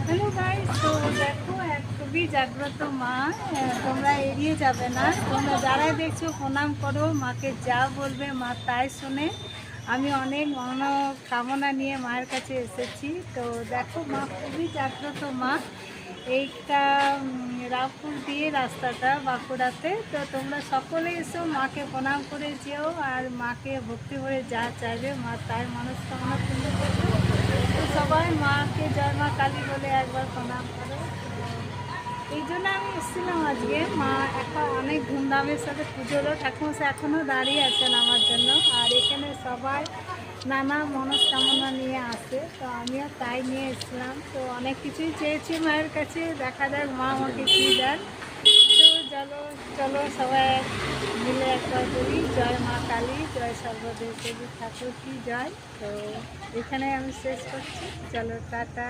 Hello guys, তো দেখো এক খুবই জাগ্রত মা। তোমরা এড়িয়ে যাবে না, তোমরা যারাই দেখছো প্রণাম করো মাকে, যা বলবে মা তাই শুনে। আমি অনেক মনোকামনা নিয়ে মায়ের কাছে এসেছি। তো দেখো মা খুবই জাগ্রত মা। এইটা রামপুর দিয়ে রাস্তাটা বাঁকুড়াতে। তো তোমরা সকলে এসো, মাকে প্রণাম করে যেও, আর মাকে ভক্তি করে যা চাইবে মা তাই মনস্কামনা পূর্ণ করবে। তো সবাই মাকে জয় মা কালী বলে একবার প্রণাম করো। এই জন্য আমি এসেছিলাম আজকে। মা এখন অনেক ধুমধামের সাথে পুজোরও ঠাকুমশাই এখনও দাঁড়িয়ে আছেন আমার জন্য, আর এখানে সবাই নানা মনস্কামনা নিয়ে আসে। তো আমিও তাই নিয়ে এসেছিলাম। তো অনেক কিছুই চেয়েছি মায়ের কাছে, দেখা যাক মা আমাকে কী দেন। তো চলো চলো সবাই মিলে একবার বলি জয় মা কালী, জয় সর্বদেবী ঠাকুর কি জয়। তো এখানে আমি শেষ করছি, চলো টাটা।